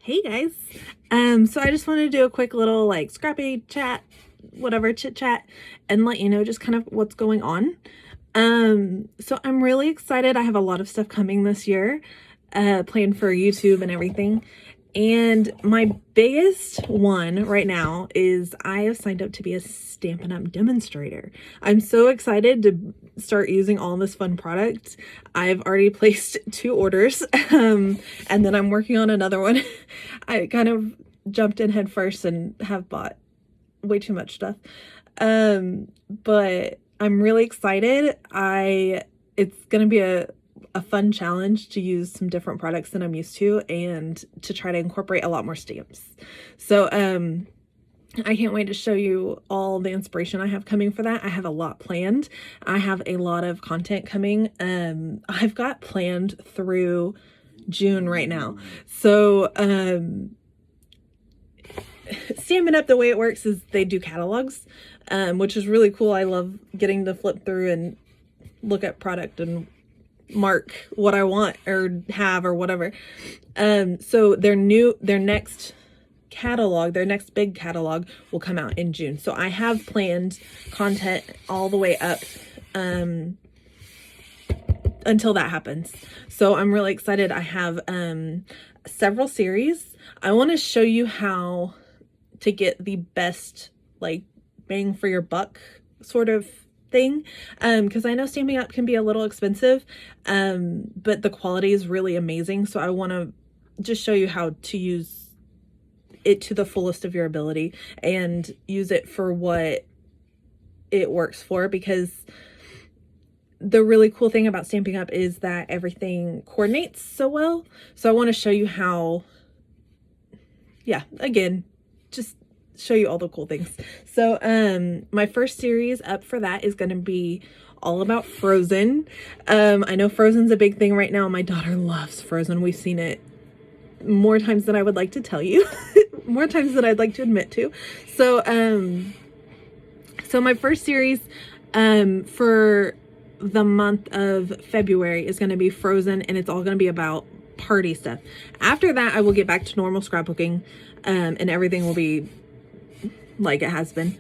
Hey guys. So I just wanted to do a quick little like scrappy chat, whatever, chit chat, and let you know just kind of what's going on. So I'm really excited. I have a lot of stuff coming this year, planned for YouTube and everything. And my biggest one right now is I have signed up to be a Stampin' Up! Demonstrator. I'm so excited to start using all this fun product. I've already placed 2 orders, and then I'm working on another one. I kind of jumped in head first and have bought way too much stuff. But I'm really excited. It's gonna be a fun challenge to use some different products than I'm used to and to try to incorporate a lot more stamps. So I can't wait to show you all the inspiration I have coming for that. I have a lot planned. I have a lot of content coming. I've got planned through June right now. So Stampin' Up! The way it works is they do catalogs, which is really cool. I love getting to flip through and look at product and mark what I want or have or whatever. So their next catalog, their next big catalog will come out in June. So I have planned content all the way up until that happens. So I'm really excited. I have several series. I want to show you how to get the best like bang for your buck sort of thing, because I know Stamping Up can be a little expensive, but the quality is really amazing. So I want to just show you how to use it to the fullest of your ability and use it for what it works for, because the really cool thing about Stamping Up is that everything coordinates so well. So I want to show you how, yeah, again, just show you all the cool things. So my first series up for that is going to be all about Frozen. I know Frozen's a big thing right now. My daughter loves Frozen. We've seen it more times than I would like to tell you, more times than I'd like to admit to. So so my first series for the month of February is going to be Frozen, and it's all going to be about party stuff. After that, I will get back to normal scrapbooking, and everything will be like it has been.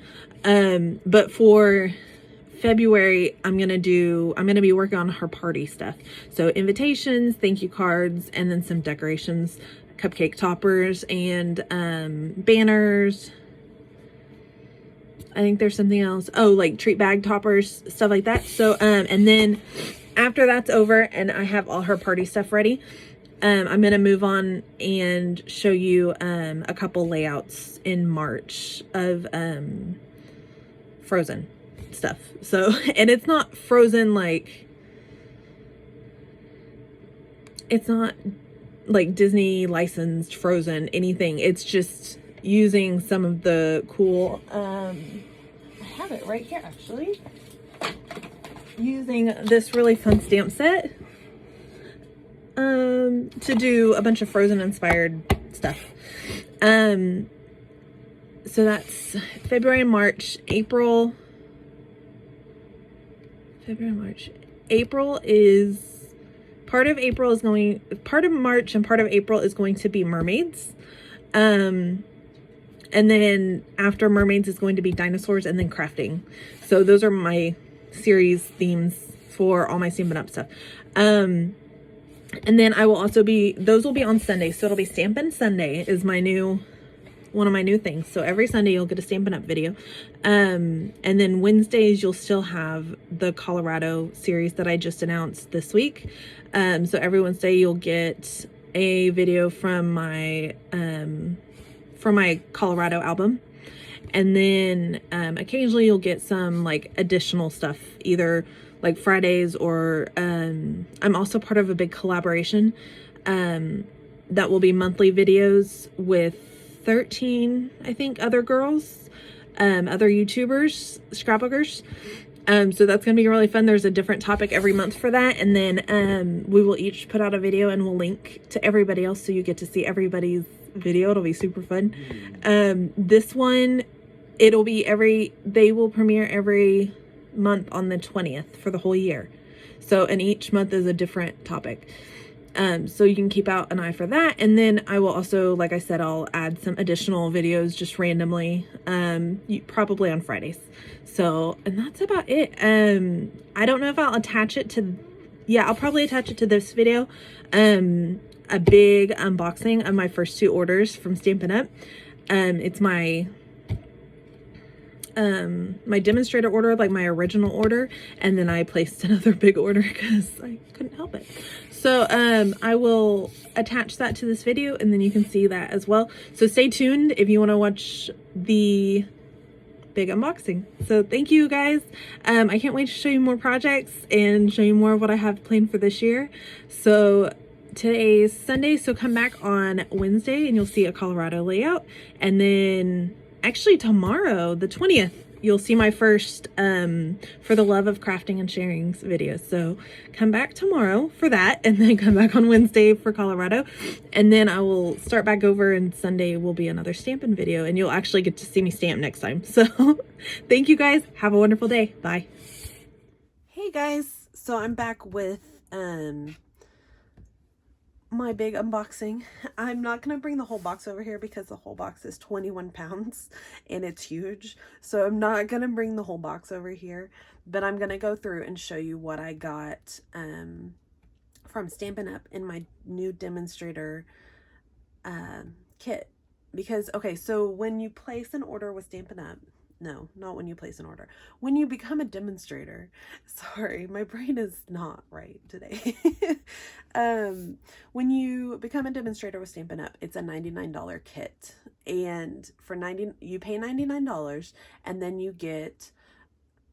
But for February, I'm gonna be working on her party stuff. So invitations, thank you cards, and then some decorations, cupcake toppers, and banners. I think there's something else. Oh, like treat bag toppers, stuff like that. So and then after that's over and I have all her party stuff ready, I'm going to move on and show you a couple layouts in March of Frozen stuff. So, and it's not Frozen like, it's not like Disney licensed Frozen anything. It's just using some of the cool, I have it right here actually, using this really fun stamp set to do a bunch of Frozen inspired stuff. So that's February and March. April is part of March and part of April is going to be mermaids. And then after mermaids is going to be dinosaurs and then crafting. So those are my series themes for all my Stampin' Up! Stuff. And then I will also those will be on Sunday. So it'll be Stampin' Sunday is one of my new things. So every Sunday you'll get a Stampin' Up! Video. And then Wednesdays you'll still have the Colorado series that I just announced this week. So every Wednesday you'll get a video from my Colorado album. And then occasionally you'll get some like additional stuff, either like Fridays or I'm also part of a big collaboration that will be monthly videos with 13, I think, other girls, other YouTubers, scrapbookers. So that's gonna be really fun. There's a different topic every month for that, and then we will each put out a video and we'll link to everybody else so you get to see everybody's video. It'll be super fun. This one, they will premiere every month on the 20th for the whole year. So, and each month is a different topic. So you can keep out an eye for that. And then I will also, like I said, I'll add some additional videos just randomly, probably on Fridays. So, and that's about it. I don't know if I'll attach it to, yeah, I'll probably attach it to this video. A big unboxing of my first 2 orders from Stampin' Up. It's my my demonstrator order, like my original order, and then I placed another big order because I couldn't help it. So I will attach that to this video, and then you can see that as well. So stay tuned if you want to watch the big unboxing. So thank you guys. I can't wait to show you more projects and show you more of what I have planned for this year. So today's Sunday, so come back on Wednesday and you'll see a Colorado layout. And then actually tomorrow, the 20th, you'll see my first For the Love of Crafting and Sharing video. So come back tomorrow for that, and then come back on Wednesday for Colorado. And then I will start back over, and Sunday will be another stamping video, and you'll actually get to see me stamp next time. So thank you guys. Have a wonderful day. Bye. Hey guys. So I'm back with my big unboxing. I'm not gonna bring the whole box over here because the whole box is 21 pounds and it's huge, so I'm not gonna bring the whole box over here, but I'm gonna go through and show you what I got from Stampin' Up in my new demonstrator kit. Because okay, so when you place an order with Stampin' Up, no, not when you place an order, when you become a demonstrator, sorry, my brain is not right today. When you become a demonstrator with Stampin' Up, it's a $99 kit, and for you pay $99, and then you get,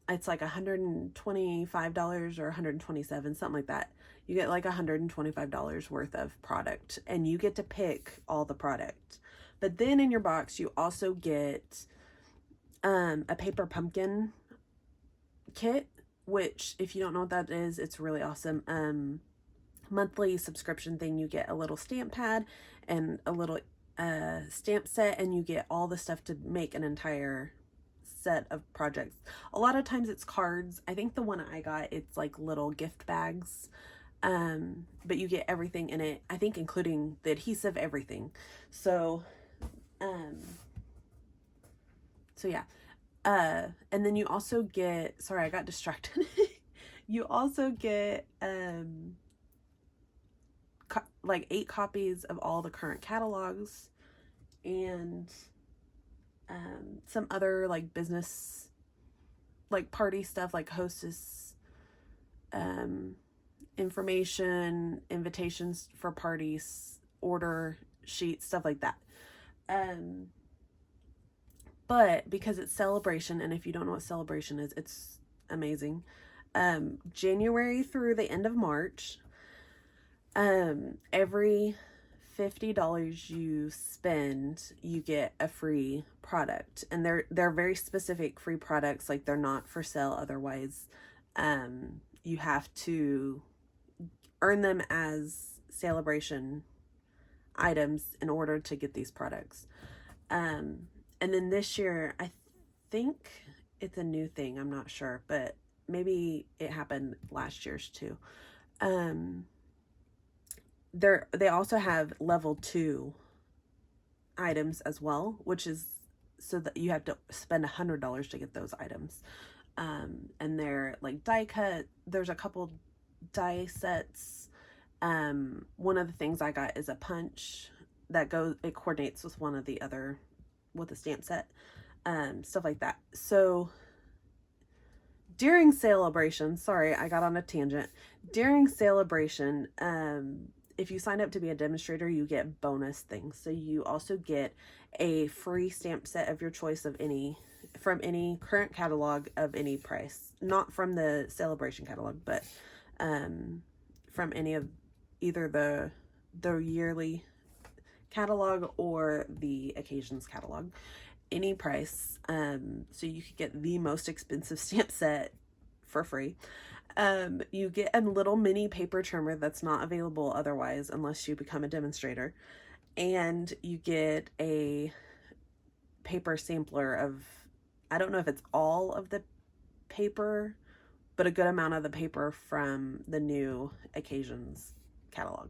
it's like $125 or $127, something like that. You get like $125 worth of product, and you get to pick all the product. But then in your box, you also get a paper pumpkin kit, which if you don't know what that is, it's really awesome. Monthly subscription thing. You get a little stamp pad and a little stamp set, and you get all the stuff to make an entire set of projects. A lot of times it's cards. I think the one I got, it's like little gift bags, but you get everything in it, I think including the adhesive, everything. So yeah. And then you also get, sorry, I got distracted. You also get, like 8 copies of all the current catalogs, and, some other like business, like party stuff, like hostess, information, invitations for parties, order sheets, stuff like that. But because it's Sale-a-bration, and if you don't know what Sale-a-bration is, it's amazing. January through the end of March, every $50 you spend, you get a free product. And they're very specific free products, like they're not for sale otherwise. You have to earn them as Sale-a-bration items in order to get these products. And then this year, I think it's a new thing. I'm not sure, but maybe it happened last year's too. They also have level 2 items as well, which is so that you have to spend $100 to get those items. And they're like die cut. There's a couple die sets. One of the things I got is a punch that it coordinates with one of the other, with a stamp set, stuff like that. So during Sale-a-bration, sorry, I got on a tangent. During Sale-a-bration, if you sign up to be a demonstrator, you get bonus things. So you also get a free stamp set of your choice of from any current catalog of any price. Not from the Sale-a-bration catalog, but from any of either the yearly catalog or the occasions catalog, any price. So you could get the most expensive stamp set for free. You get a little mini paper trimmer that's not available otherwise unless you become a demonstrator, and you get a paper sampler of, I don't know if it's all of the paper, but a good amount of the paper from the new occasions catalog.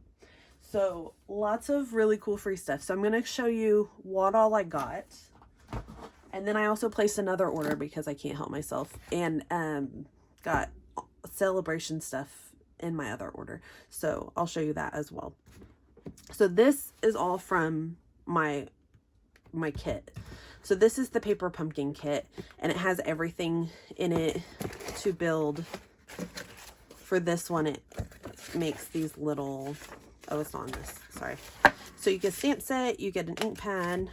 So lots of really cool free stuff. So I'm going to show you what all I got. And then I also placed another order because I can't help myself, and got Sale-a-bration stuff in my other order. So I'll show you that as well. So this is all from my kit. So this is the paper pumpkin kit, and it has everything in it to build. For this one, it makes these little, oh, it's not on this, sorry. So you get a stamp set, you get an ink pad,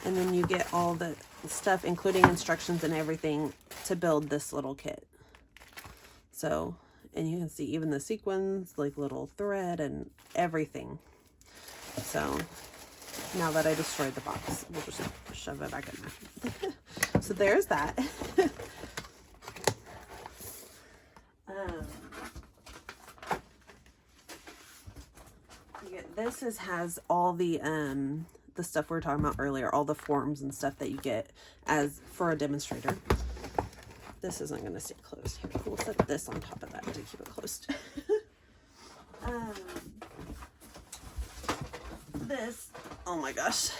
and then you get all the stuff, including instructions and everything, to build this little kit. So, and you can see even the sequins, like little thread and everything. So now that I destroyed the box, we'll just shove it back in there. So there's that. This has all the stuff we were talking about earlier, all the forms and stuff that you get as for a demonstrator. This isn't going to stay closed here. We'll set this on top of that to keep it closed. This, oh my gosh,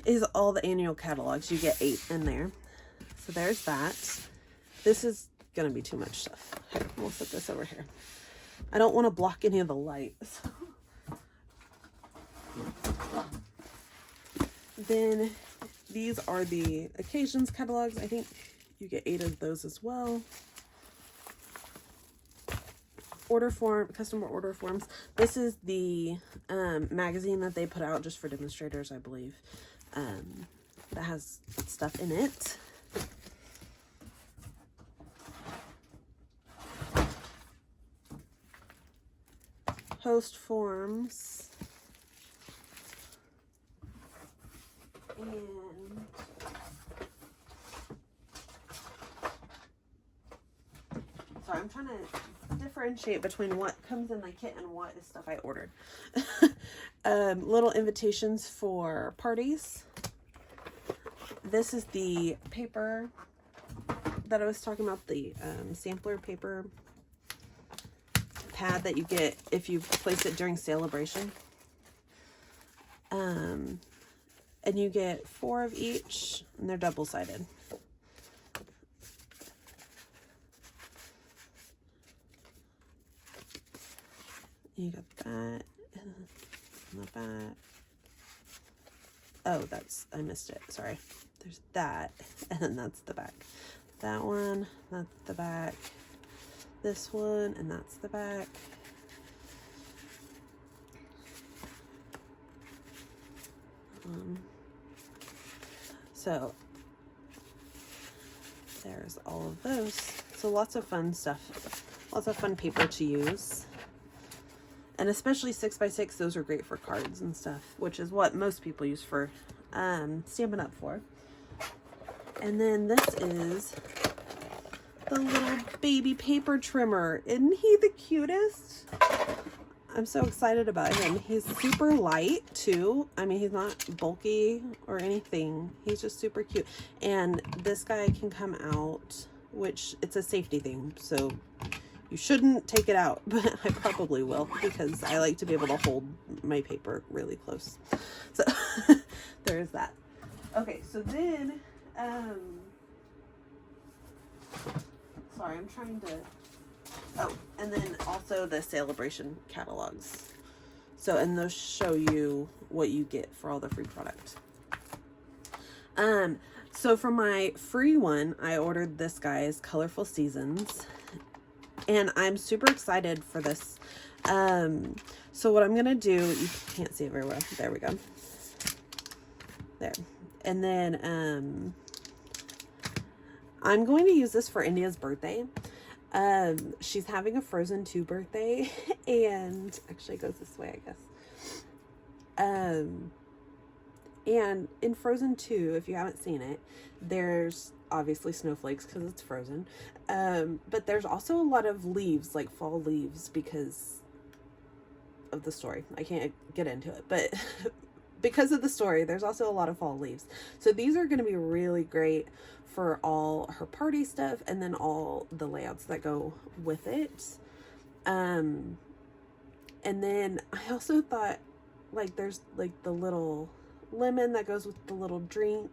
is all the annual catalogs. You get 8 in there. So there's that. This is going to be too much stuff. Here, we'll set this over here. I don't want to block any of the light. So. Then these are the occasions catalogs. I think you get 8 of those as well. Order form, customer order forms. This is the magazine that they put out just for demonstrators, I believe. That has stuff in it. Host forms. And sorry, I'm trying to differentiate between what comes in the kit and what is stuff I ordered. Little invitations for parties. This is the paper that I was talking about, the sampler paper pad that you get if you place it during Sale-a-bration. And you get 4 of each, and they're double-sided. You got that in the back. Oh, I missed it. Sorry. There's that, and then that's the back. That one, that's the back. This one, and that's the back. So there's all of those. So lots of fun stuff, lots of fun paper to use, and especially 6x6, those are great for cards and stuff, which is what most people use for Stampin' Up for. And then this is the little baby paper trimmer. Isn't he the cutest? I'm so excited about him. He's super light too. I mean, he's not bulky or anything. He's just super cute. And this guy can come out, which it's a safety thing. So you shouldn't take it out, but I probably will because I like to be able to hold my paper really close. So there's that. Okay, so then, sorry, I'm trying to, oh, and then also the Sale-a-bration catalogs. So, and those show you what you get for all the free product. So for my free one, I ordered this guy's Colorful Seasons, and I'm super excited for this. So what I'm going to do, you can't see it very well. There we go. There. And then, I'm going to use this for India's birthday. She's having a Frozen 2 birthday, and actually it goes this way, I guess. And in Frozen 2, if you haven't seen it, there's obviously snowflakes because it's frozen. But there's also a lot of leaves, like fall leaves, because of the story. I can't get into it, but because of the story, there's also a lot of fall leaves. So these are going to be really great for all her party stuff and then all the layouts that go with it. And then I also thought, like, there's like the little lemon that goes with the little drink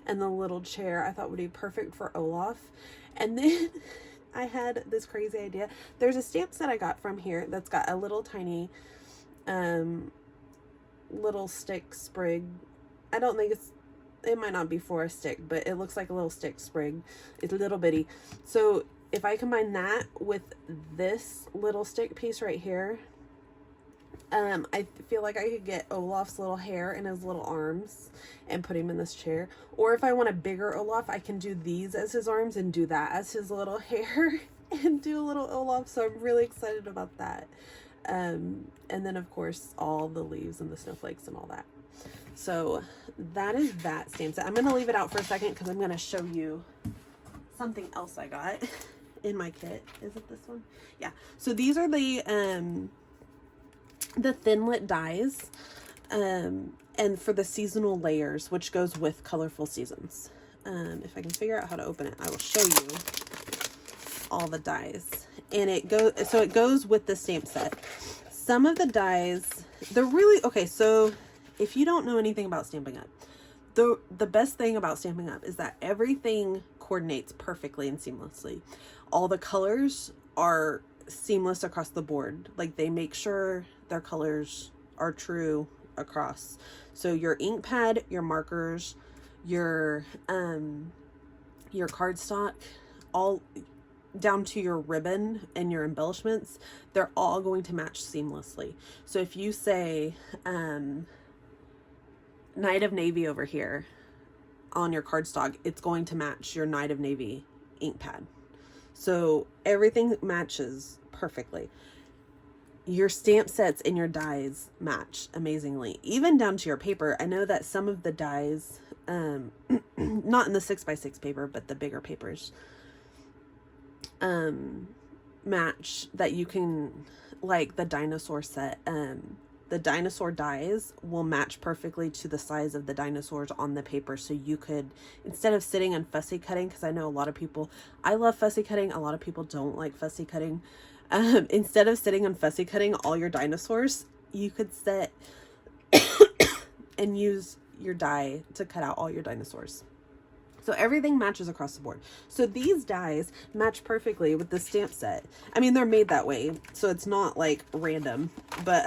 and the little chair I thought would be perfect for Olaf. And then I had this crazy idea. There's a stamp set I got from here that's got a little tiny little stick sprig. I don't think it might not be for a stick, but it looks like a little stick sprig. It's a little bitty. So if I combine that with this little stick piece right here, I feel like I could get Olaf's little hair and his little arms and put him in this chair. Or if I want a bigger Olaf, I can do these as his arms and do that as his little hair and do a little Olaf. So I'm really excited about that. And then of course all the leaves and the snowflakes and all that. So that is that stamp set. I'm going to leave it out for a second because I'm going to show you something else I got in my kit. Is it this one? Yeah. So these are the Thinlit dies, and for the seasonal layers, which goes with colorful seasons. If I can figure out how to open it, I will show you all the dies. And it goes with the stamp set. Some of the dies, they're really, okay, so if you don't know anything about Stampin' Up, the best thing about Stampin' Up is that everything coordinates perfectly and seamlessly. All the colors are seamless across the board. Like, they make sure their colors are true across. So your ink pad, your markers, your cardstock, all down to your ribbon and your embellishments, they're all going to match seamlessly. So if you say Night of Navy over here on your cardstock, it's going to match your Night of Navy ink pad. So everything matches perfectly. Your stamp sets and your dies match amazingly, even down to your paper. I know that some of the dies, not in the 6x6 paper, but the bigger papers, match, that you can, like the dinosaur set, the dinosaur dies will match perfectly to the size of the dinosaurs on the paper. So you could, instead of sitting and fussy cutting, because I know a lot of people, I love fussy cutting, a lot of people don't like fussy cutting. Instead of sitting and fussy cutting all your dinosaurs, you could sit and use your die to cut out all your dinosaurs. So everything matches across the board. So these dies match perfectly with the stamp set. I mean, they're made that way, so it's not like random, but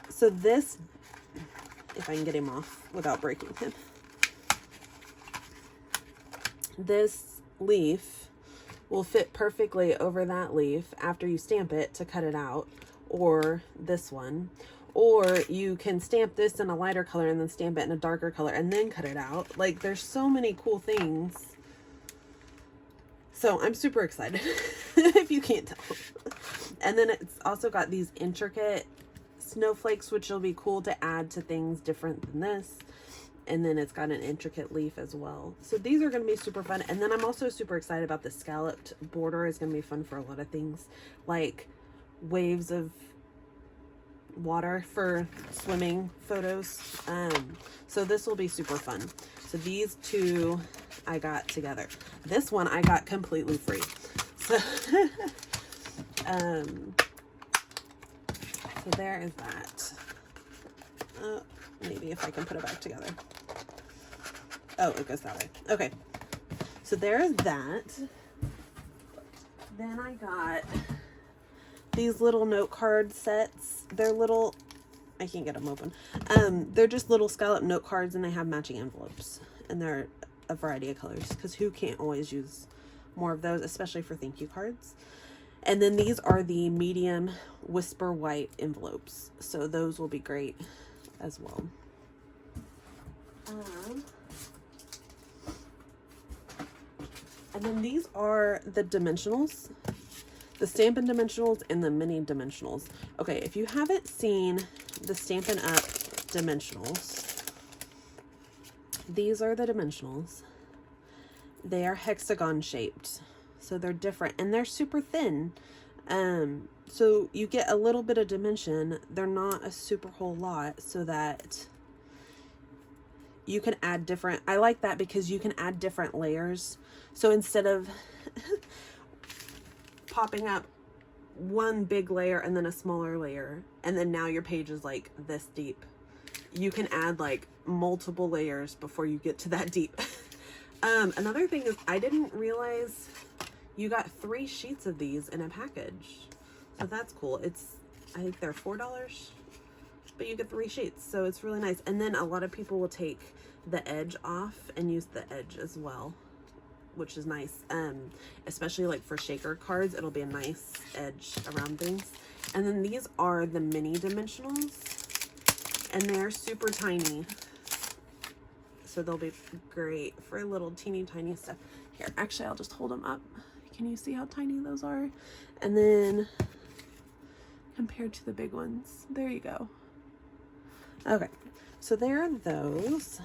so this, if I can get him off without breaking him, this leaf will fit perfectly over that leaf after you stamp it to cut it out, or this one. Or you can stamp this in a lighter color and then stamp it in a darker color and then cut it out. Like, there's so many cool things. So I'm super excited, if you can't tell. And then it's also got these intricate snowflakes, which will be cool to add to things different than this. And then it's got an intricate leaf as well. So these are going to be super fun. And then I'm also super excited about the scalloped border. Is going to be fun for a lot of things, like waves of water for swimming photos. So this will be super fun. So these two I got together. This one I got completely free. So, so there is that. Maybe if I can put it back together. Oh, it goes that way. Okay. So there's that. Then I got these little note card sets. They're little, I can't get them open. They're just little scallop note cards, and they have matching envelopes, and they're a variety of colors, because who can't always use more of those, especially for thank you cards. And then these are the medium Whisper White envelopes, so those will be great as well. And then these are the dimensionals, the Stampin' dimensionals and the mini dimensionals. Okay, if you haven't seen the Stampin' Up dimensionals, these are the dimensionals. They are hexagon shaped, so they're different, and they're super thin. So you get a little bit of dimension. They're not a super whole lot, so that you can add different, I like that because you can add different layers. So instead of popping up one big layer and then a smaller layer, and then now your page is like this deep. You can add like multiple layers before you get to that deep. Another thing is I didn't realize you got 3 sheets of these in a package. So that's cool. I think they're $4, but you get 3 sheets. So it's really nice. And then a lot of people will take the edge off and use the edge as well, which is nice. Especially like for shaker cards, it'll be a nice edge around things. And then these are the mini dimensionals, and they're super tiny. So they'll be great for little teeny tiny stuff. Here, actually, I'll just hold them up. Can you see how tiny those are? And then compared to the big ones, there you go. Okay, so there are those.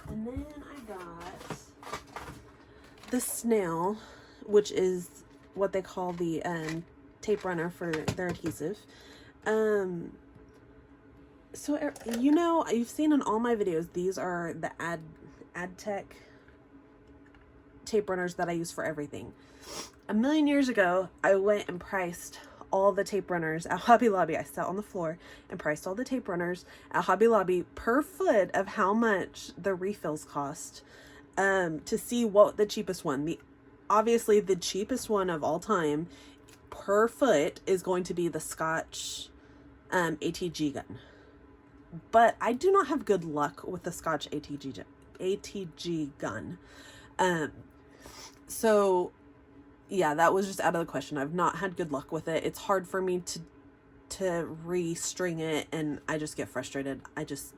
And then I got the snail, which is what they call the tape runner for their adhesive. So, you know, you've seen in all my videos, these are the AdTech tape runners that I use for everything. A million years ago, I went and priced all the tape runners at Hobby Lobby. I sat on the floor and priced all the tape runners at Hobby Lobby per foot of how much the refills cost, to see what the cheapest one. Obviously the cheapest one of all time per foot is going to be the Scotch ATG gun. But I do not have good luck with the Scotch ATG gun. So yeah, that was just out of the question. I've not had good luck with it. It's hard for me to restring it, and I just get frustrated.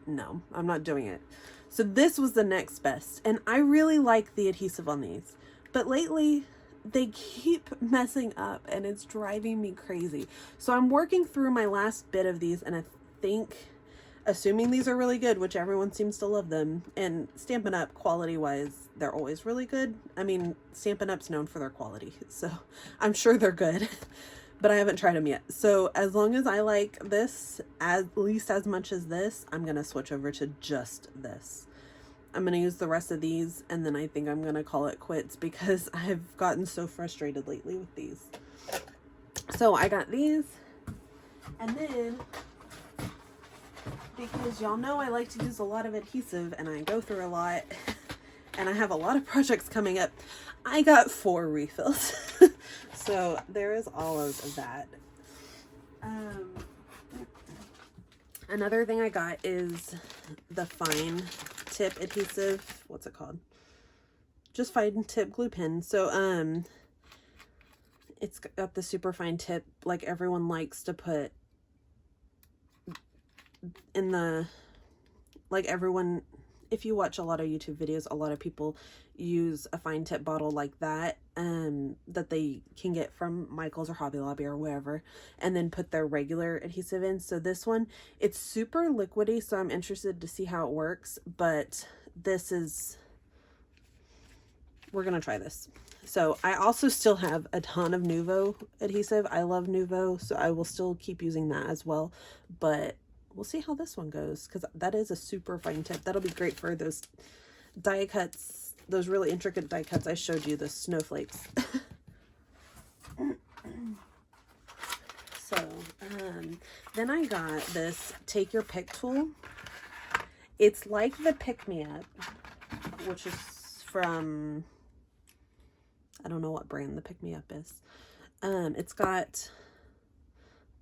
No, I'm not doing it. So this was the next best, and I really like the adhesive on these, but lately they keep messing up and it's driving me crazy. So I'm working through my last bit of these, and I think, assuming these are really good, which everyone seems to love them, and Stampin' Up! Quality wise, they're always really good. I mean, Stampin' Up's known for their quality, so I'm sure they're good, but I haven't tried them yet. So as long as I like this at least as much as this, I'm gonna switch over to just this. I'm gonna use the rest of these, and then I think I'm gonna call it quits because I've gotten so frustrated lately with these. So I got these, and then, because y'all know I like to use a lot of adhesive and I go through a lot and I have a lot of projects coming up, I got 4 refills. So there is all of that. Another thing I got is the fine tip adhesive. What's it called? Just fine tip glue pen. So it's got the super fine tip, like everyone likes to put in the, like everyone, if you watch a lot of YouTube videos, a lot of people use a fine tip bottle like that, that they can get from Michael's or Hobby Lobby or wherever, and then put their regular adhesive in. So this one, it's super liquidy, so I'm interested to see how it works, but we're gonna try this. So I also still have a ton of Nuvo adhesive. I love Nuvo, so I will still keep using that as well, but we'll see how this one goes, because that is a super fine tip. That'll be great for those die cuts, those really intricate die cuts I showed you, the snowflakes. So then I got this Take Your Pick tool. It's like the Pick Me Up, which is from, I don't know what brand the Pick Me Up is. It's got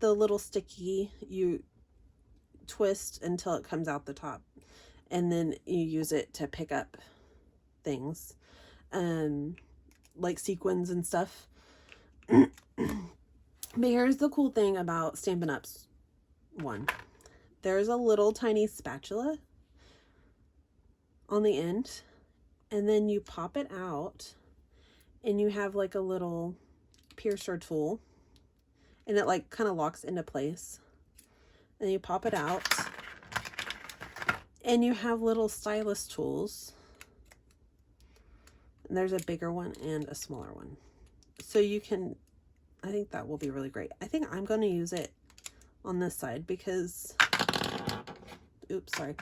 the little sticky, you twist until it comes out the top, and then you use it to pick up things, like sequins and stuff. But here's the cool thing about Stampin' Up's one. There's a little tiny spatula on the end, and then you pop it out, and you have like a little piercer tool, and it like kind of locks into place. And you pop it out, and you have little stylus tools. And there's a bigger one and a smaller one. So you can, I think that will be really great. I think I'm going to use it on this side because, oops, sorry.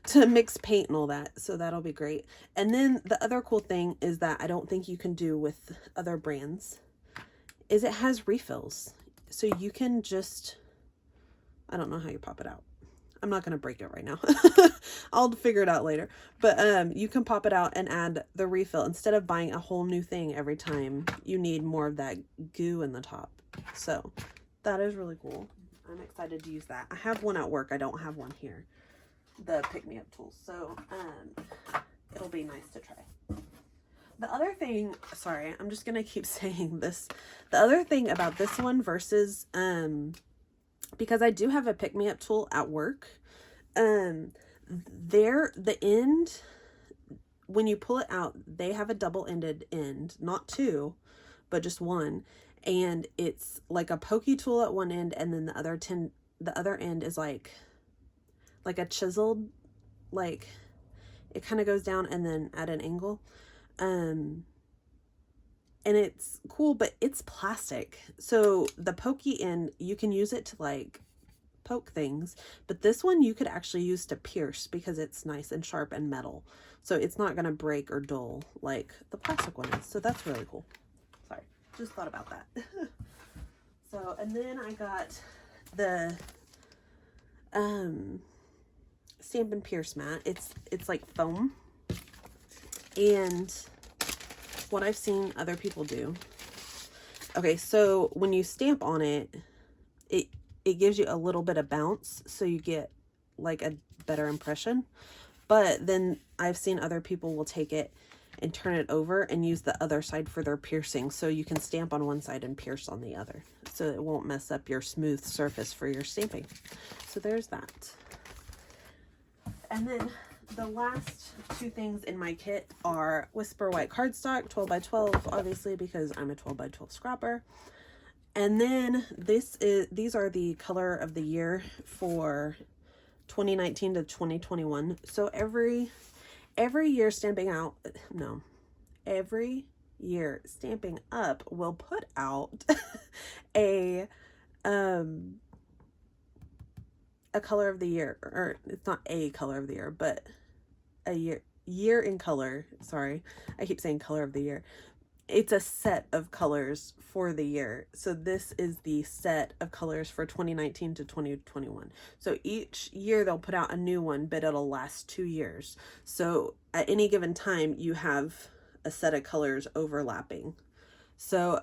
to mix paint and all that. So that'll be great. And then the other cool thing is that I don't think you can do with other brands is it has refills. So you can just, I don't know how you pop it out. I'm not going to break it right now. I'll figure it out later. But you can pop it out and add the refill instead of buying a whole new thing every time you need more of that goo in the top. So that is really cool. I'm excited to use that. I have one at work. I don't have one here. The pick-me-up tools. So it'll be nice to try. The other thing, sorry, I'm just going to keep saying this. The other thing about this one versus, because I do have a pick-me-up tool at work, the end, when you pull it out, they have a double-ended end, not two, but just one. And it's like a pokey tool at one end, and then the other end is like a chiseled, like it kind of goes down and then at an angle. And it's cool, but it's plastic. So the pokey end, you can use it to like poke things, but this one you could actually use to pierce because it's nice and sharp and metal. So it's not going to break or dull like the plastic one is. So that's really cool. Sorry, just thought about that. So, and then I got the Stampin' Pierce mat. It's like foam. And what I've seen other people do. Okay, so when you stamp on it, it gives you a little bit of bounce, so you get like a better impression. But then I've seen other people will take it and turn it over and use the other side for their piercing, so you can stamp on one side and pierce on the other, so it won't mess up your smooth surface for your stamping. So there's that. And then the last two things in my kit are Whisper White cardstock, 12 by 12, obviously because I'm a 12 by 12 scrapper. And then these are the color of the year for 2019 to 2021. So every year Stamping Up will put out a color of the year, or it's not a color of the year, but a year in color. Sorry, I keep saying color of the year. It's a set of colors for the year. So this is the set of colors for 2019 to 2021. So each year they'll put out a new one, but it'll last 2 years. So at any given time you have a set of colors overlapping. So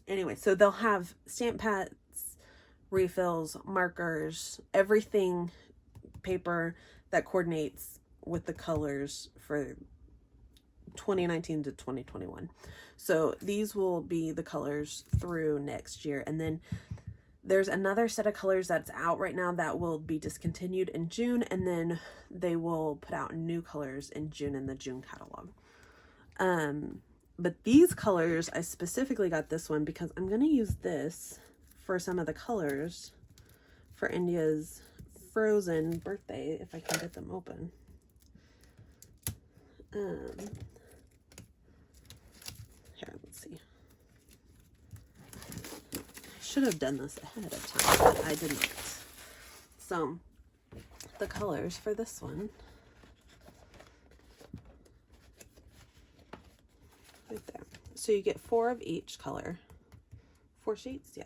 anyway, so they'll have stamp pads, refills, markers, everything, paper that coordinates with the colors for 2019 to 2021. So these will be the colors through next year. And then there's another set of colors that's out right now that will be discontinued in June, and then they will put out new colors in June in the June catalog. But these colors, I specifically got this one because I'm going to use this for some of the colors for India's Frozen birthday, if I can get them open. Here, let's see. I should have done this ahead of time, but I didn't. So, the colors for this one. Right there. So you get 4 of each color. 4 sheets? Yeah.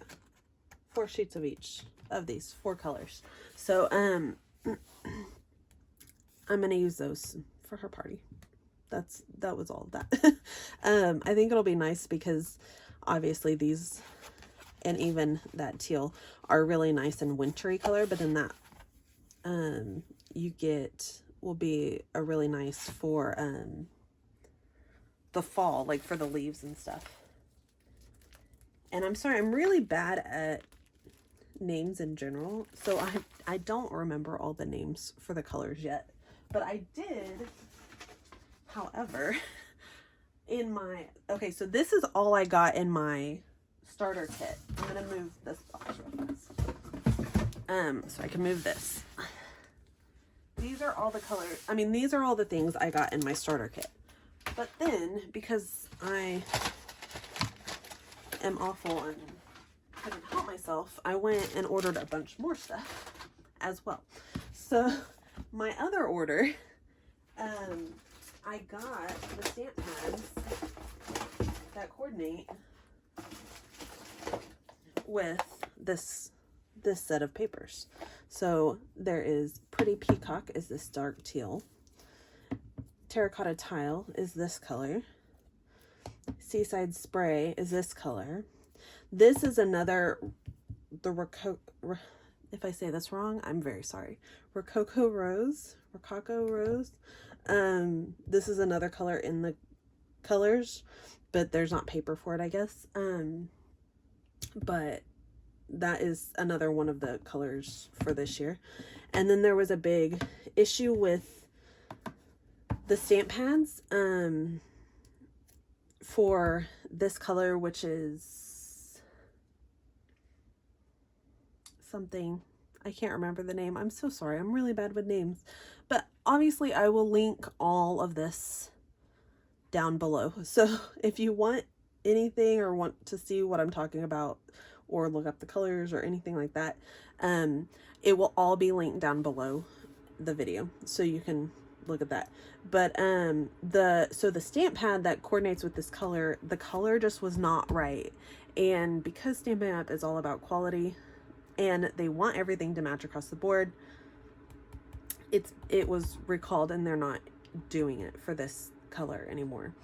4 sheets of each of these 4 colors. So, I'm going to use those for her party. That was all of that. I think it'll be nice because obviously these and even that teal are really nice and wintry color, but then that you get will be a really nice for the fall, like for the leaves and stuff. And I'm sorry, I'm really bad at names in general, so I don't remember all the names for the colors yet, but I did. However, in my, okay, so this is all I got in my starter kit. I'm going to move this box real fast. So I can move this. These are all the colors. I mean, these are all the things I got in my starter kit. But then, because I am awful and couldn't help myself, I went and ordered a bunch more stuff as well. So my other order, I got the stamp pads that coordinate with this set of papers. So there is Pretty Peacock is this dark teal. Terracotta Tile is this color. Seaside Spray is this color. This is another, if I say this wrong, I'm very sorry. Rococo Rose. This is another color in the colors, but there's not paper for it, I guess. But that is another one of the colors for this year. And then there was a big issue with the stamp pads for this color, which is something, I can't remember the name. I'm so sorry. I'm really bad with names. But obviously I will link all of this down below. So if you want anything or want to see what I'm talking about or look up the colors or anything like that, it will all be linked down below the video, so you can look at that. But the stamp pad that coordinates with this color, the color just was not right. And because Stampin' Up is all about quality and they want everything to match across the board, it was recalled, and they're not doing it for this color anymore,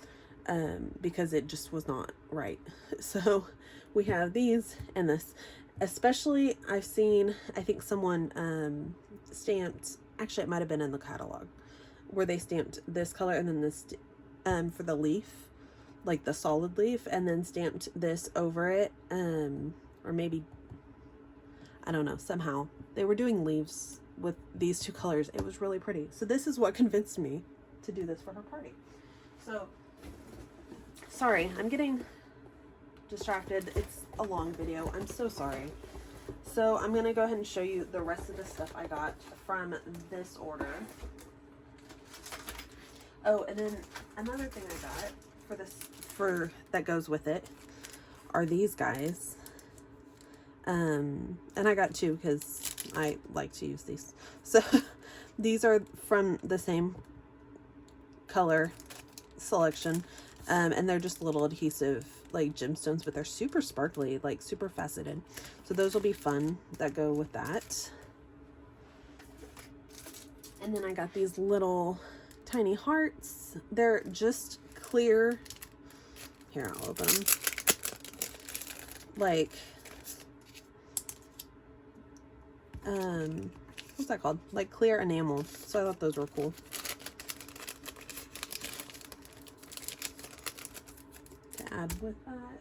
because it just was not right. So we have these and this. Especially I've seen, I think someone stamped, actually it might have been in the catalog, where they stamped this color and then this for the leaf, like the solid leaf, and then stamped this over it, or maybe, I don't know, somehow they were doing leaves with these two colors. It was really pretty. So this is what convinced me to do this for her party. So sorry, I'm getting distracted. It's a long video. I'm so sorry. So I'm gonna go ahead and show you the rest of the stuff I got from this order. Oh, and then another thing I got for that goes with it are these guys. And I got two because I like to use these. So these are from the same color selection, and they're just little adhesive like gemstones, but they're super sparkly, like super faceted. So those will be fun that go with that. And then I got these little tiny hearts. They're just clear. Here, I'll open them. Like, what's that called? Like clear enamel. So I thought those were cool. To add with that.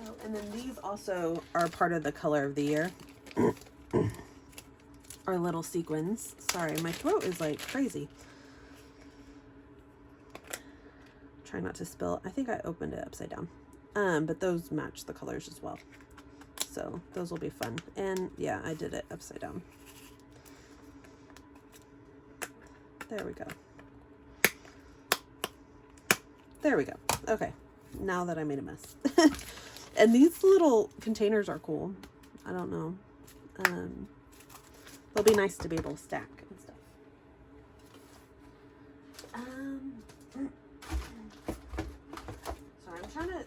Oh, and then these also are part of the color of the year. Our little sequins. Sorry, my throat is like crazy. Try not to spill. I think I opened it upside down. But those match the colors as well. So those will be fun. And yeah, I did it upside down. There we go. There we go. Okay. Now that I made a mess. And these little containers are cool. I don't know. They'll be nice to be able to stack and stuff. Sorry, I'm trying to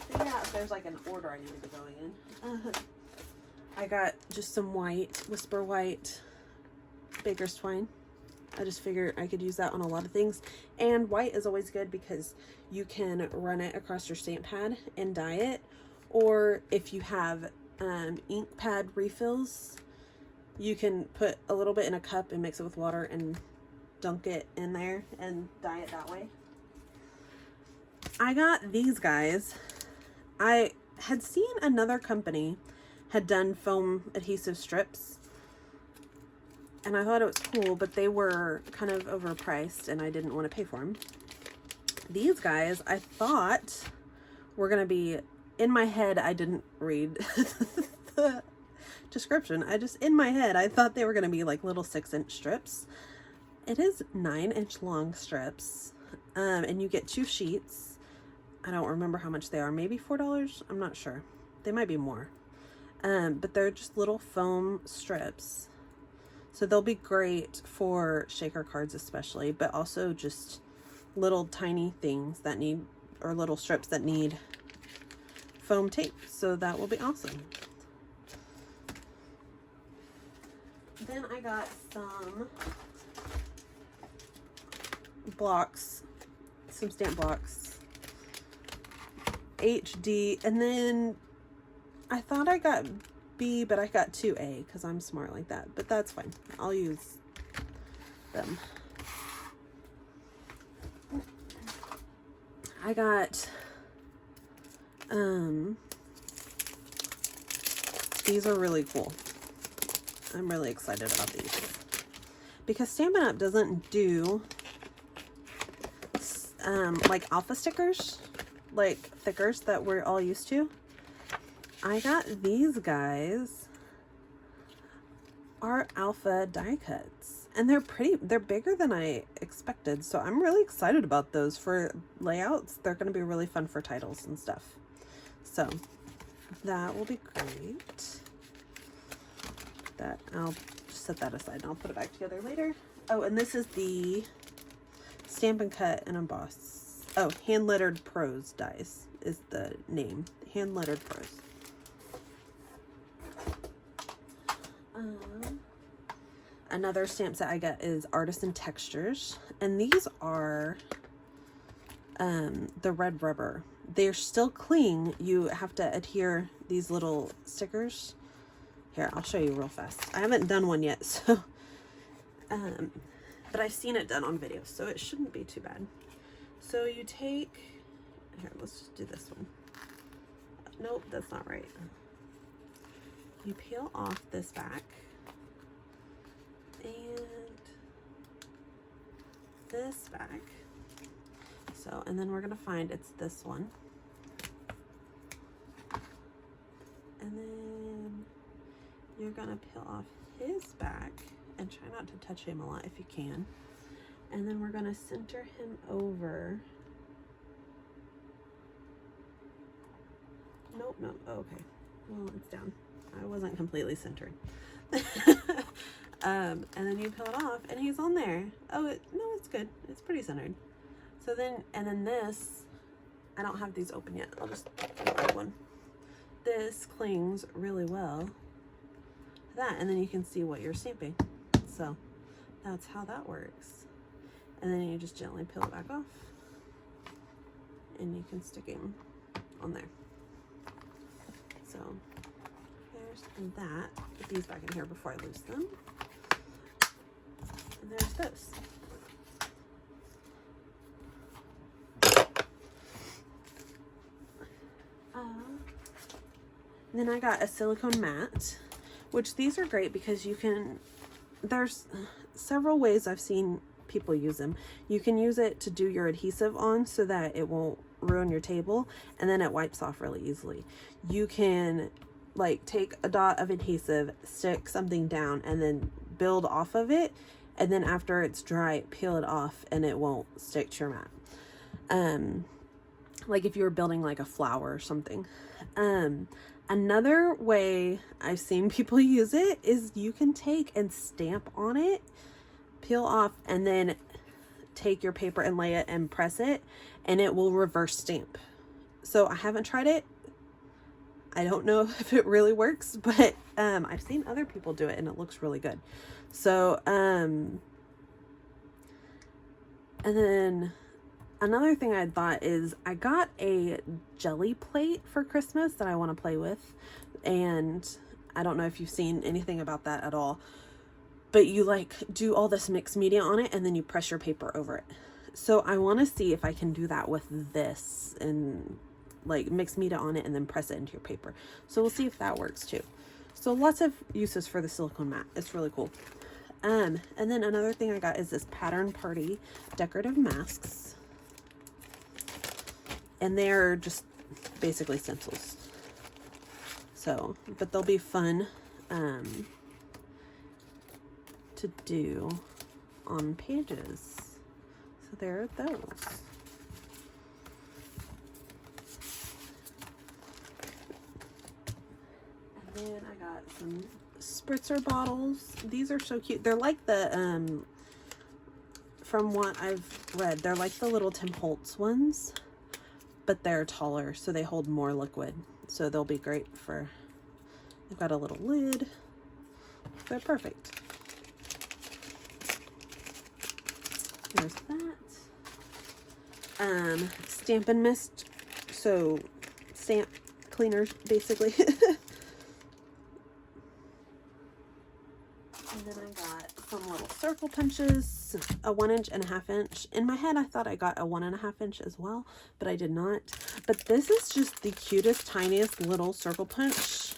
figure out if there's like an order I need to be going in. I got just some white, Whisper White, Baker's Twine. I just figured I could use that on a lot of things. And white is always good because you can run it across your stamp pad and dye it. Or if you have ink pad refills, you can put a little bit in a cup and mix it with water and dunk it in there and dye it that way. I got these guys. I had seen another company had done foam adhesive strips, and I thought it was cool, but they were kind of overpriced and I didn't want to pay for them. These guys I thought were going to be, in my head, I didn't read the description. In my head, I thought they were going to be like little 6-inch strips. It is 9-inch long strips, and you get 2 sheets. I don't remember how much they are, maybe $4. I'm not sure. They might be more. But they're just little foam strips. So they'll be great for shaker cards especially, but also just little tiny things that need, or little strips that need foam tape. So that will be awesome. Then I got some blocks, some stamp blocks, HD, and then I thought I got B, but I got 2A because I'm smart like that, but that's fine. I'll use them. I got, these are really cool. I'm really excited about these because Stampin' Up! Doesn't do like alpha stickers, like thickers that we're all used to. I got these guys are alpha die cuts, and they're bigger than I expected, so I'm really excited about those for layouts. They're going to be really fun for titles and stuff, so that will be great. That I'll just set that aside and I'll put it back together later. Oh, and this is the Stampin' Cut and Emboss. Oh, Hand Lettered Prose dies is the name. Hand Lettered Prose. Another stamp set I got is Artisan Textures, and these are the red rubber. They're still cling. You have to adhere these little stickers. Here, I'll show you real fast. I haven't done one yet, so but I've seen it done on videos, so it shouldn't be too bad. So you take, here, let's just do this one. Nope, that's not right. You peel off this back and this back. So, and then we're gonna find it's this one. And then you're gonna peel off his back and try not to touch him a lot if you can. And then we're gonna center him over. Nope, nope, oh, okay. Well, it's down. I wasn't completely centered. And then you peel it off and he's on there. Oh, no, it's good. It's pretty centered. So then, and then this, I don't have these open yet. I'll just grab one. This clings really well to that, and then you can see what you're stamping. So that's how that works. And then you just gently peel it back off and you can stick him on there. So there's that. Put these back in here before I lose them. And there's this. Then I got a silicone mat, which these are great because you can, there's several ways I've seen people use them. You can use it to do your adhesive on so that it won't ruin your table, and then it wipes off really easily. You can like take a dot of adhesive, stick something down, and then build off of it, and then after it's dry, peel it off and it won't stick to your mat. Like if you were building like a flower or something. Another way I've seen people use it is you can take and stamp on it, peel off, and then take your paper and lay it and press it, and it will reverse stamp. So I haven't tried it. I don't know if it really works, but I've seen other people do it and it looks really good. So, and then another thing I thought is I got a jelly plate for Christmas that I want to play with, and I don't know if you've seen anything about that at all, but you like do all this mixed media on it and then you press your paper over it. So I want to see if I can do that with this and like mix media on it and then press it into your paper. So we'll see if that works too. So lots of uses for the silicone mat. It's really cool. And then another thing I got is this Pattern Party decorative masks. And they're just basically stencils. So, but they'll be fun to do on pages. So there are those. And then I got some Spritzer bottles. These are so cute. They're like the, from what I've read, they're like the little Tim Holtz ones, but they're taller, so they hold more liquid. So they'll be great for, they've got a little lid. They're perfect. There's that. Stampin' Mist. So stamp cleaners, basically. And then I got some little circle punches, a 1 inch and a 1/2 inch. In my head, I thought I got a 1 1/2 inch as well, but I did not. But this is just the cutest, tiniest little circle punch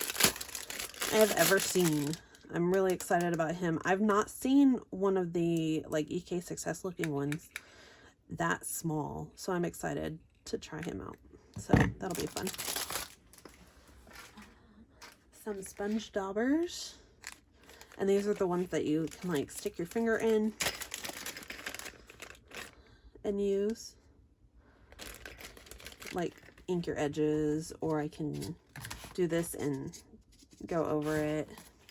I have ever seen. I'm really excited about him. I've not seen one of the like EK Success looking ones that small, so I'm excited to try him out. So that'll be fun. Some sponge daubers. And these are the ones that you can like stick your finger in and use. Like ink your edges, or I can do this and go over it.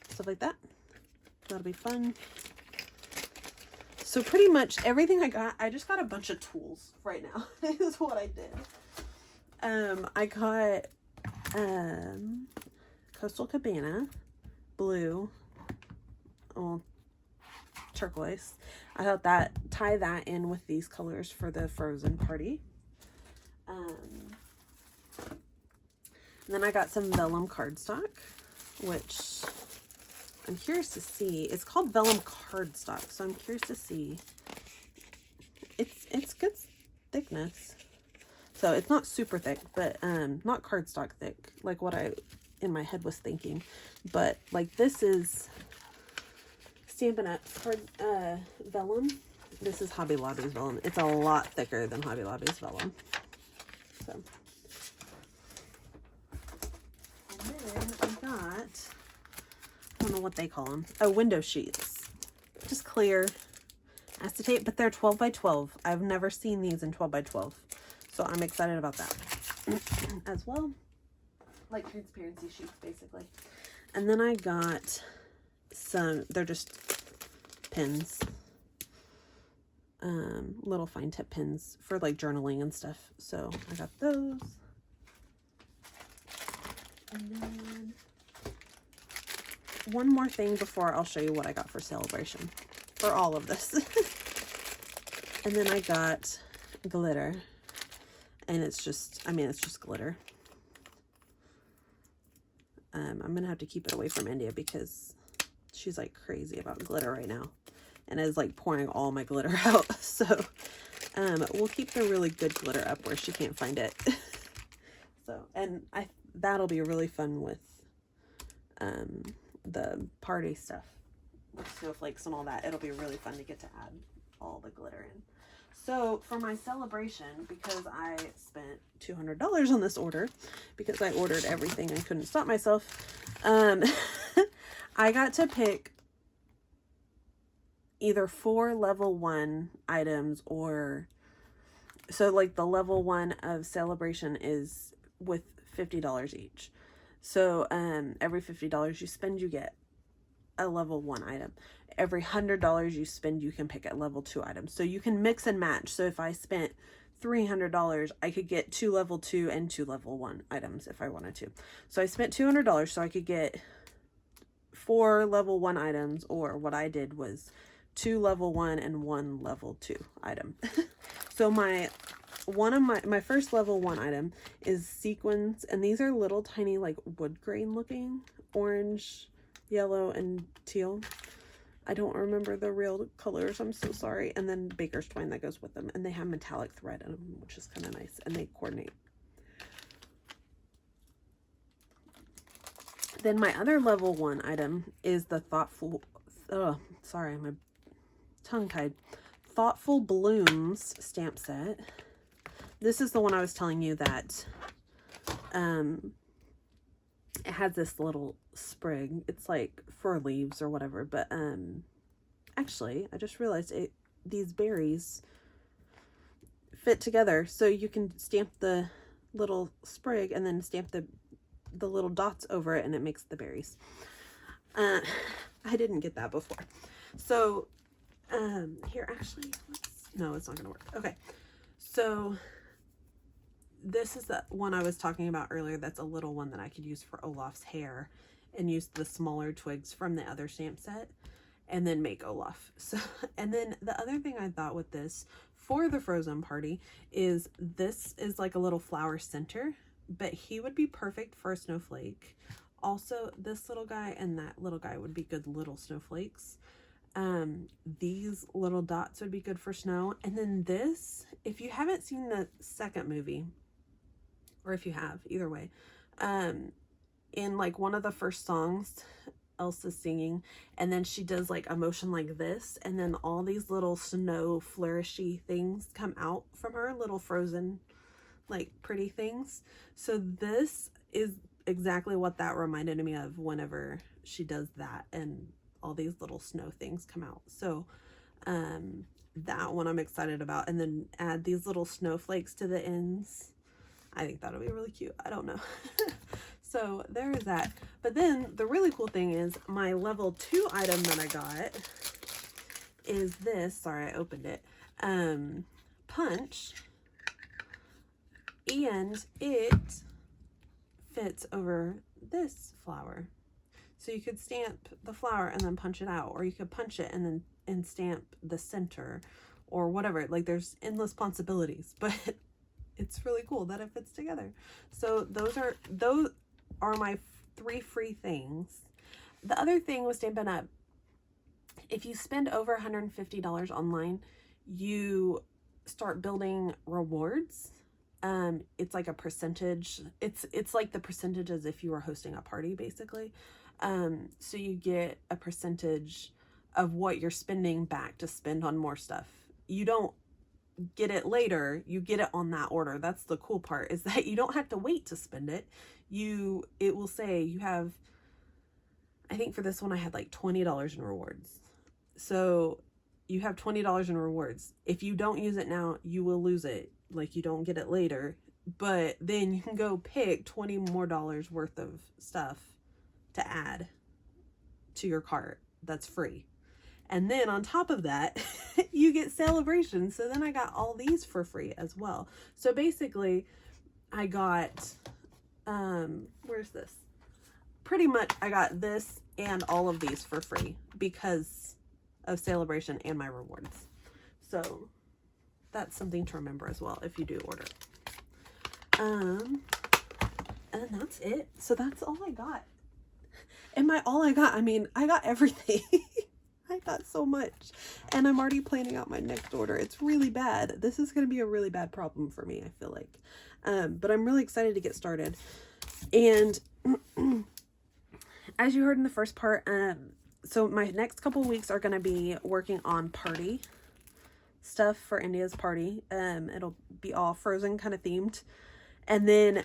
Stuff like that. That'll be fun. So pretty much everything I got, I just got a bunch of tools right now. Is what I did. I got Coastal Cabana blue, well, turquoise. I thought that tie that in with these colors for the Frozen party. And then I got some vellum cardstock, which I'm curious to see. It's called vellum cardstock, so I'm curious to see. It's good thickness. So it's not super thick, but not cardstock thick, like what I in my head was thinking. But like this is Stampin' Up card vellum. This is Hobby Lobby's vellum. It's a lot thicker than Hobby Lobby's vellum. So, and then I got, I don't know what they call them. Oh, window sheets. Just clear acetate, but they're 12 by 12. I've never seen these in 12 by 12. So I'm excited about that as well. Like transparency sheets, basically. And then I got some, they're just pins. Little fine tip pins for like journaling and stuff. So I got those. And then one more thing before I'll show you what I got for Sale-a-bration for all of this. And then I got glitter, and it's just, I mean, it's just glitter. I'm gonna have to keep it away from India because she's like crazy about glitter right now and is like pouring all my glitter out. So we'll keep the really good glitter up where she can't find it. So, and that'll be really fun with the party stuff with snowflakes and all that. It'll be really fun to get to add all the glitter in. So for my Sale-a-bration, because I spent $200 on this order, because I ordered everything and couldn't stop myself, I got to pick either 4 level 1 items, or so like the level 1 of Sale-a-bration is with $50 each. So every $50 you spend, you get a level 1 item. Every $100 you spend, you can pick a level 2 items. So you can mix and match. So if I spent $300, I could get 2 level 2 and 2 level 1 items if I wanted to. So I spent $200 so I could get 4 level 1 items, or what I did was 2 level 1 and 1 level 2 item. So my first level 1 item is Sequins, and these are little tiny like wood grain looking, orange, yellow, and teal. I don't remember the real colors, I'm so sorry. And then baker's twine that goes with them, and they have metallic thread in them, which is kind of nice, and they coordinate. Then my other level 1 item is the Thoughtful, sorry, my tongue tied, Thoughtful Blooms stamp set. This is the one I was telling you that it has this little sprig. It's like for leaves or whatever, but actually I just realized these berries fit together, so you can stamp the little sprig and then stamp the the little dots over it and it makes the berries. I didn't get that before. So, here, actually, no, it's not gonna work. Okay, so this is the one I was talking about earlier. That's a little one that I could use for Olaf's hair, and use the smaller twigs from the other stamp set and then make Olaf. So, and then the other thing I thought with this for the Frozen party is this is like a little flower center, but he would be perfect for a snowflake. Also, this little guy and that little guy would be good little snowflakes. These little dots would be good for snow. And then this, if you haven't seen the second movie, or if you have, either way, in like one of the first songs, Elsa's singing, and then she does like a motion like this, and then all these little snow flourishy things come out from her, little frozen, like pretty things. So this is exactly what that reminded me of whenever she does that, and all these little snow things come out. So that one I'm excited about. And then add these little snowflakes to the ends. I think that'll be really cute. I don't know. So there is that. But then the really cool thing is my level 2 item that I got is this. Sorry, I opened it. Punch. And it fits over this flower. So you could stamp the flower and then punch it out, or you could punch it and then stamp the center, or whatever. Like, there's endless possibilities, but it's really cool that it fits together. So those are my 3 free things. The other thing with Stampin' Up, if you spend over $150 online, you start building rewards. It's like a percentage. It's like the percentage as if you were hosting a party, basically. So you get a percentage of what you're spending back to spend on more stuff. You don't get it later, you get it on that order. That's the cool part, is that you don't have to wait to spend it. It will say you have, I think for this one I had like $20 in rewards. So you have $20 in rewards. If you don't use it now, you will lose it. Like, you don't get it later, but then you can go pick $20 more worth of stuff to add to your cart that's free. And then on top of that, you get Sale-a-bration. So then I got all these for free as well. So basically I got, where's this? Pretty much I got this and all of these for free because of Sale-a-bration and my rewards. So that's something to remember as well if you do order. And that's it. So that's all I got. And by all I got, I mean, I got everything. I got so much. And I'm already planning out my next order. It's really bad. This is going to be a really bad problem for me, I feel like. But I'm really excited to get started. And as you heard in the first part, so my next couple weeks are going to be working on party stuff for India's party. It'll be all Frozen kind of themed. And then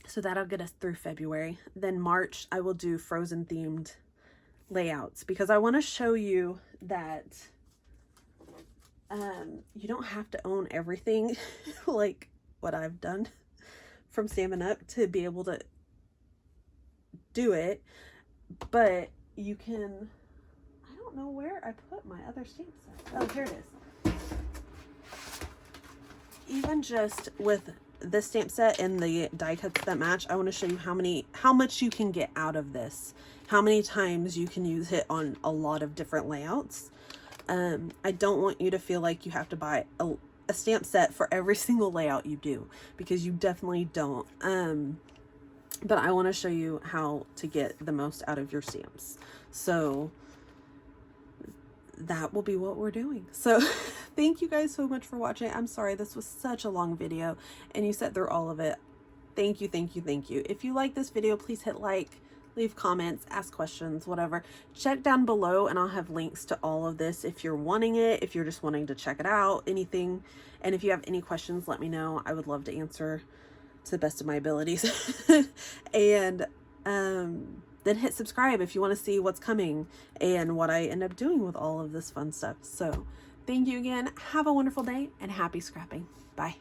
so that'll get us through February. Then March I will do Frozen themed layouts, because I want to show you that you don't have to own everything like what I've done from Stampin' Up to be able to do it, but you can, I don't know where I put my other stamp set. Oh, here it is. Even just with this stamp set and the die cuts that match, I want to show you how much you can get out of this, how many times you can use it on a lot of different layouts. I don't want you to feel like you have to buy a stamp set for every single layout you do, because you definitely don't. But I want to show you how to get the most out of your stamps. So that will be what we're doing. So thank you guys so much for watching. I'm sorry this was such a long video and you sat through all of it. Thank you, thank you, thank you. If you like this video, please hit like, leave comments, ask questions, whatever. Check down below and I'll have links to all of this if you're wanting it, if you're just wanting to check it out, anything. And if you have any questions, let me know. I would love to answer to the best of my abilities. And then hit subscribe if you want to see what's coming and what I end up doing with all of this fun stuff. So thank you again. Have a wonderful day and happy scrapping. Bye.